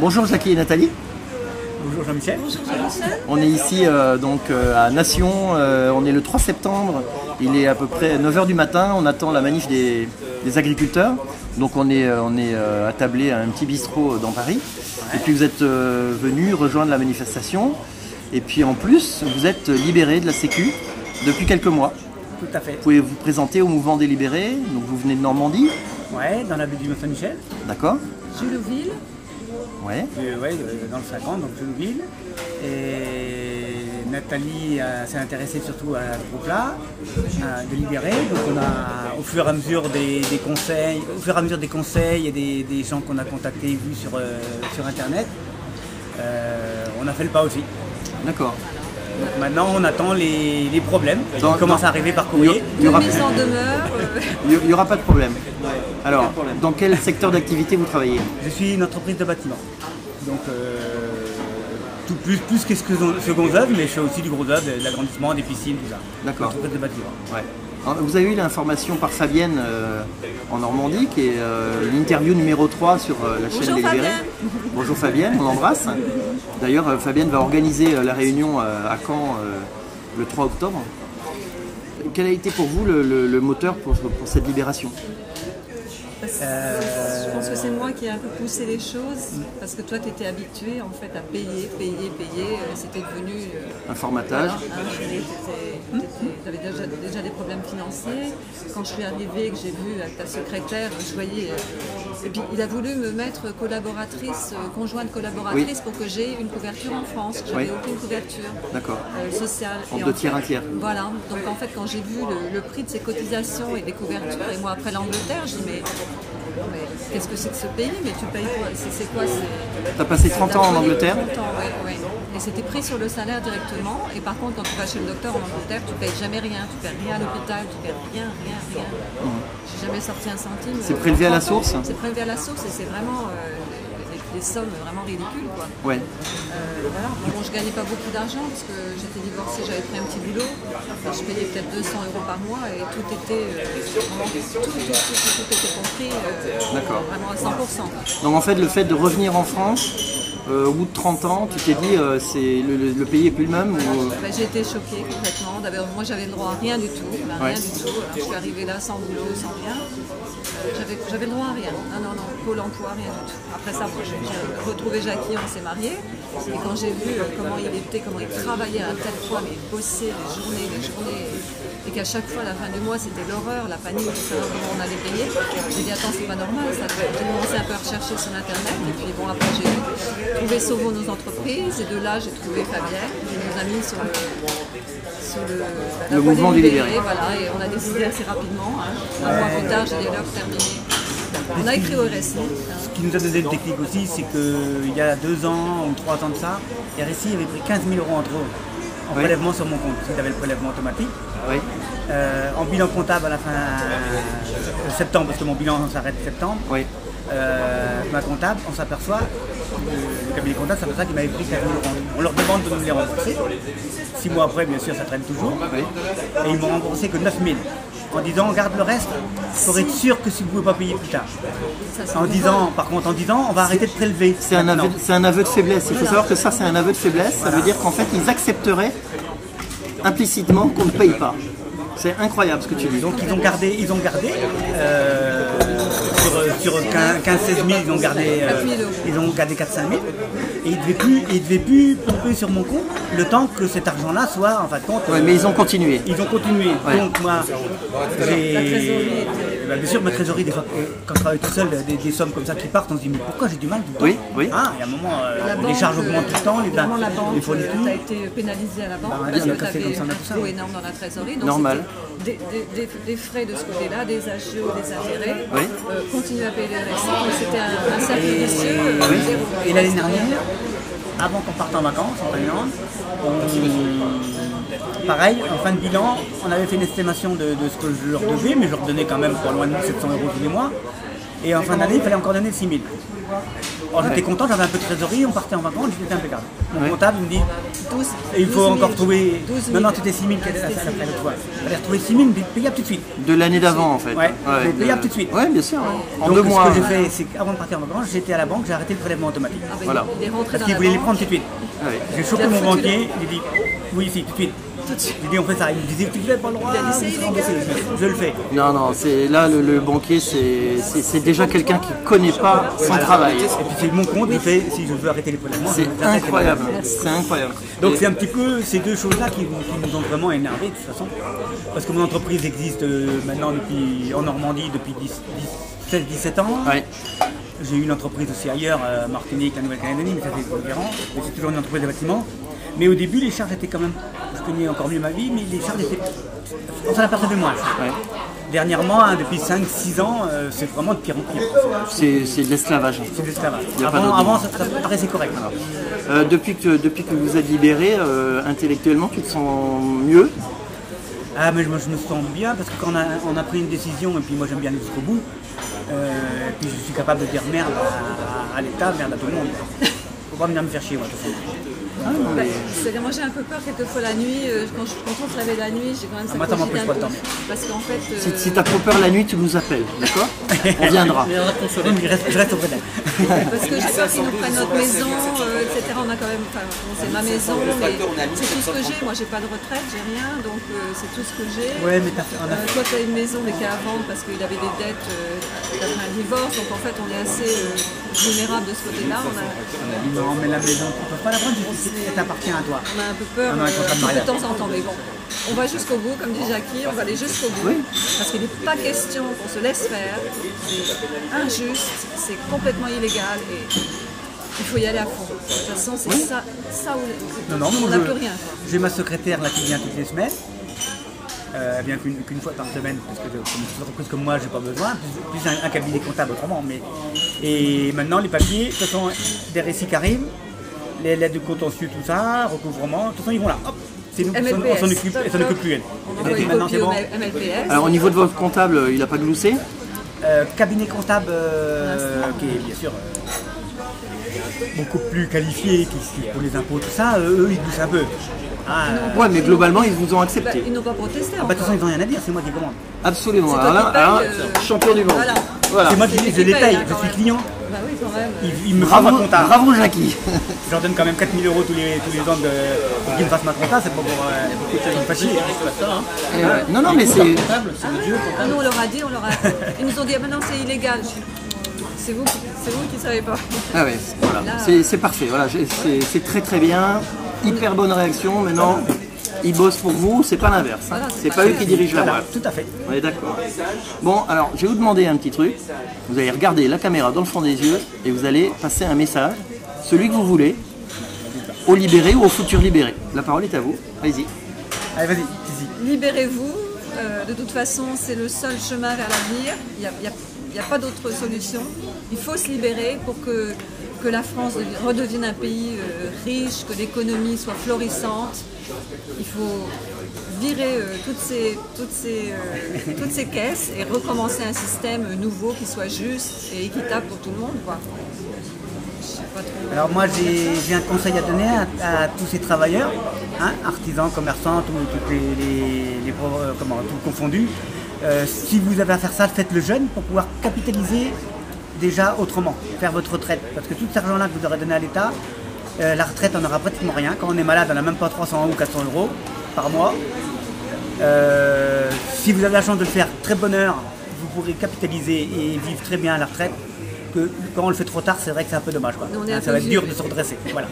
Bonjour Jackie et Nathalie. Bonjour Jean-Michel. On est ici à Nation, on est le 3 septembre, il est à peu près 9 h du matin, on attend la manif des agriculteurs. Donc on est attablé à un petit bistrot dans Paris. Et puis vous êtes venu rejoindre la manifestation. Et puis en plus, vous êtes libéré de la Sécu depuis quelques mois. Tout à fait. Vous pouvez vous présenter au mouvement des libérés. Donc vous venez de Normandie. Ouais, dans la ville du Mont-Saint-Michel. D'accord. Julouville. Ouais. Ouais, dans le 50, donc Julouville. Et Nathalie s'est intéressée surtout à ce groupe-là, de libérer. Donc on a, au fur et à mesure des conseils et des gens qu'on a contactés et vus sur Internet, on a fait le pas aussi. D'accord. Donc maintenant on attend les problèmes qui commencent à arriver par courrier. Une mise en demeure. Il n'y aura pas de problème. Alors, dans quel secteur d'activité vous travaillez? Je suis une entreprise de bâtiment. Donc tout plus que second œuvre, mais je fais aussi du gros œuvre, de l'agrandissement, des piscines, tout ça. D'accord. Entreprise de bâtiment. Ouais. Alors, vous avez eu l'information par Fabienne en Normandie, qui est l'interview numéro 3 sur la chaîne Bonjour des Libérés. Fabienne. Bonjour Fabienne, on l'embrasse. D'ailleurs, Fabienne va organiser la réunion à Caen le 3 octobre. Quel a été pour vous le moteur pour cette libération? Je pense que c'est moi qui ai un peu poussé les choses, parce que toi tu étais habitué en fait à payer, c'était devenu Un formatage. Tu avais déjà des problèmes financiers. Quand je suis arrivée et que j'ai vu avec ta secrétaire, je voyais. Et puis il a voulu me mettre collaboratrice, conjointe collaboratrice, pour que j'ai une couverture en France. J'avais aucune couverture sociale. En deux tiers, un tiers. Voilà. Donc en fait quand j'ai vu le prix de ces cotisations et des couvertures, et moi après l'Angleterre, je dis mais qu'est-ce que c'est que ce pays? Mais tu payes quoi? C'est quoi? Tu as passé 30 ans en Angleterre? 30 ans, oui. Et c'était pris sur le salaire directement. Et par contre, quand tu vas chez le docteur en Angleterre, tu payes jamais rien. Tu payes rien à l'hôpital, tu payes rien. J'ai jamais sorti un centime. C'est prélevé à la source? C'est prélevé à la source et c'est vraiment des sommes vraiment ridicules, quoi. Ouais. Voilà. Bon, je gagnais pas beaucoup d'argent parce que j'étais divorcée, j'avais pris un petit boulot. Je payais peut-être 200 € par mois et tout était compris vraiment à 100%. Donc en fait, le fait de revenir en France, au bout de 30 ans, tu t'es dit le pays est plus le même ou... J'ai été choquée complètement. D'abord, moi j'avais le droit à rien du tout. Rien du tout. Alors, je suis arrivée là sans boulot, sans rien. J'avais le droit à rien. Non, Pôle emploi, rien du tout. Après ça, j'ai retrouvé Jackie, on s'est mariés. Et quand j'ai vu comment il était, comment il travaillait à un tel point, mais il bossait les journées, et qu'à chaque fois, à la fin du mois, c'était l'horreur, la panique de savoir comment on allait payer. J'ai dit, attends, c'est pas normal. J'ai commencé un peu à rechercher sur Internet. Et puis bon, après, j'ai trouvé Sauvons nos entreprises. Et de là, j'ai trouvé Fabienne, qui nous a mis sur le mouvement des libérés. Voilà, et on a décidé assez rapidement. Un mois plus tard, j'ai dit, l'heure terminée. On a écrit au RSI. Ce qui nous a donné le déclic aussi, c'est qu'il y a 2 ans ou 3 ans de ça, RSI avait pris 15 000 € en trop en prélèvement sur mon compte. C'était le prélèvement automatique. Oui. En bilan comptable à la fin septembre, parce que mon bilan s'arrête septembre. Oui. Ma comptable, on s'aperçoit, le cabinet comptable s'aperçoit qu'il m'avait pris 15 000 €. On leur demande de nous les rembourser. 6 mois après, bien sûr, ça traîne toujours. Oui. Et ils m'ont remboursé que 9 000. En disant, garde le reste pour être sûr que si vous ne pouvez pas payer plus tard. Par contre, en disant, on va arrêter de prélever. C'est un aveu de faiblesse. Il faut savoir que ça, c'est un aveu de faiblesse. Ça veut dire qu'en fait, ils accepteraient implicitement qu'on ne paye pas. C'est incroyable ce que tu dis. Donc ils ont gardé sur 15-16 000, ils ont gardé 4-5 000. Et ils ne devaient plus pomper sur mon compte le temps que cet argent-là soit en fin de compte. Oui, mais ils ont continué. Ouais. Donc moi, j'ai... bien sûr, ma trésorerie, des fois, quand je travaille tout seul, des sommes comme ça qui partent, on se dit mais pourquoi j'ai du mal tout le temps? Oui. Ah, il y a un moment, les charges augmentent tout le temps, les fournitures. Tu as été pénalisé à la banque parce que tu avais un taux énorme dans la trésorerie. Donc normal. Des frais de ce côté-là, des agios, des intérêts, continuer à payer les RSI, c'était un cercle vicieux. Et l'année dernière, avant qu'on parte en vacances en Thaïlande, pareil, en fin de bilan, on avait fait une estimation de ce que je leur devais, mais je leur donnais quand même pas loin de 700 € tous les mois. Et en fin d'année, il fallait encore donner 6 000. Alors j'étais content, j'avais un peu de trésorerie, on partait en vacances, j'étais impeccable. Mon comptable me dit, 12, il faut 12 000, encore trouver. 12 000. Non, c'était 6 000 qu'elle a fait l'autre fois. Il fallait retrouver 6 000, mais payable tout de suite. De l'année d'avant en fait. Ouais, payable tout de suite. Ouais, bien sûr. Ouais. En Donc 2 mois. ce que j'ai fait, c'est qu'avant de partir en vacances, j'étais à la banque, j'ai arrêté le prélèvement automatique. Ah, ben, Voilà. il est rentré Parce dans qu'il la voulait les banque. prendre tout de suite. Ouais. J'ai chopé Il a mon foutu banquier, j'ai dit, oui, si, tout de suite. Tout de suite. J'ai dit, on fait ça. Il me disait, tu ne fais pas le droit. Il a dit, c'est vous illégal. je le fais. Non, non, c'est là le banquier, c'est déjà quelqu'un qui connaît pas son travail. Et puis c'est mon compte, je fais, si je veux arrêter les prélèvements. C'est j'arrête les incroyable. prélèvements. C'est incroyable. Donc Et- c'est un petit peu ces deux choses-là qui nous ont vraiment énervés de toute façon. Parce que mon entreprise existe maintenant en Normandie depuis 16-17 ans. Ouais. J'ai eu une entreprise aussi ailleurs, Martinique, la Nouvelle-Calédonie, mais ça c'est différent. Mais c'est toujours une entreprise de bâtiment. Mais au début, les charges étaient quand même. Je connais encore mieux ma vie, mais les charges étaient. On s'en apercevait moins. Ouais. Dernièrement, depuis 5-6 ans, c'est vraiment de pire en pire. C'est de l'esclavage. C'est de l'esclavage. Y a pas d'autre Avant ça paraissait correct. Depuis que vous êtes libéré, intellectuellement, tu te sens mieux. Ah, mais je me sens bien parce que quand on a pris une décision, et puis moi j'aime bien aller jusqu'au bout, et puis je suis capable de dire merde à l'État, merde à tout le monde. Faut pas venir me faire chier, moi, de toute façon. C'est-à-dire, moi j'ai un peu peur quelquefois la nuit, quand on se réveille la nuit, j'ai quand même cette moi, ça m'empêche cogite pas de un peu. dormir. Parce qu'en fait. Si t'as trop peur la nuit, tu nous appelles, d'accord? On viendra. Je reste auprès d'elle. Parce que j'ai peur qu'ils nous prennent notre maison, etc. On a quand même. Enfin, bon, c'est ma maison, mais c'est tout ce que j'ai. Moi j'ai pas de retraite, j'ai rien, donc c'est tout ce que j'ai. Ouais, mais on a Toi tu as une maison mais qui est à vendre parce qu'il avait des dettes, t'as fait un divorce, donc en fait on est assez vulnérable de ce côté-là. Non, mais la maison, tu peux pas la prendre, elle t'appartient à toi. On a un peu peur Ah non, ils sont pas de mariage. de temps en temps, mais bon, on va jusqu'au bout, comme dit Jackie, on va aller jusqu'au bout, parce qu'il n'est pas question qu'on se laisse faire, c'est injuste, c'est complètement illégal et il faut y aller à fond. De toute façon, c'est ça où Non, on moi, n'a plus rien. j'ai ma secrétaire là qui vient toutes les semaines. Elle vient qu'une fois par semaine, parce que comme une entreprise comme moi, j'ai pas besoin, plus un cabinet comptable autrement. Et maintenant, les papiers, de toute façon, des récits qui arrivent, les lettres de contentieux, tout ça, recouvrement, de toute façon, ils vont là. Hop, c'est nous, MLPS, on s'en occupe, elle s'en occupe plus, elle. On Elle envoie dit une maintenant, copie c'est au bon. MLPS. Alors au niveau de votre comptable, il a pas gloussé? Cabinet comptable, qui est bien sûr beaucoup plus qualifié, qui pour les impôts, tout ça, eux, ils poussent un peu. Ah, Ouais, mais globalement, ils vous ont Bah, accepté. ils n'ont pas protesté. de toute façon, ils n'ont rien à dire, c'est moi qui commande. Absolument. C'est Alors toi là, qui paye, alors, champion du monde. voilà. Voilà. C'est moi C'est qui lui je qui les paye, paye, hein, je quand suis même. client. Bah oui, quand même. Ils me font ma Bravo, compta. bravo Jackie. Je leur donne quand même 4 000 € tous les ans pour qu'ils me fassent ma compta, c'est pas pour qu'ils me fassent chier. Non, non, mais c'est. Ah, nous on leur a dit, ils nous ont dit ah, maintenant c'est illégal. C'est vous qui ne savez pas. Ah ouais, voilà. C'est parfait. Voilà, c'est très très bien. Hyper bonne réaction. Maintenant, ils bossent pour vous, c'est pas l'inverse. Voilà, C'est pas eux qui dirigent la Voilà, boîte. tout à fait. On est d'accord. Bon, alors, je vais vous demander un petit truc. Vous allez regarder la caméra dans le fond des yeux et vous allez passer un message, celui que vous voulez, aux libérés ou aux futurs libérés. La parole est à vous. Allez-y. Allez, vas-y, Tizi. Libérez-vous. De toute façon, c'est le seul chemin vers l'avenir. Il n'y a pas d'autre solution. Il faut se libérer pour que la France redevienne un pays riche, que l'économie soit florissante. Il faut virer toutes ces caisses et recommencer un système nouveau qui soit juste et équitable pour tout le monde, quoi. Je sais pas trop. Alors moi j'ai un conseil à donner à tous ces travailleurs, hein, artisans, commerçants, tout confondu. Si vous avez à faire ça, faites-le jeune pour pouvoir capitaliser déjà autrement, faire votre retraite. Parce que tout cet argent-là que vous aurez donné à l'État, la retraite on n'aura pratiquement rien. Quand on est malade, on n'a même pas 300 ou 400 € par mois. Si vous avez la chance de le faire très bonne heure, vous pourrez capitaliser et vivre très bien à la retraite. Que quand on le fait trop tard, c'est vrai que c'est un peu dommage, quoi. On est un Ça peu va être dur vieux. de se redresser. Voilà.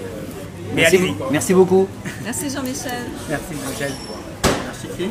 Mais allez-y. Merci beaucoup. Merci Jean-Michel. Merci Michel. Merci.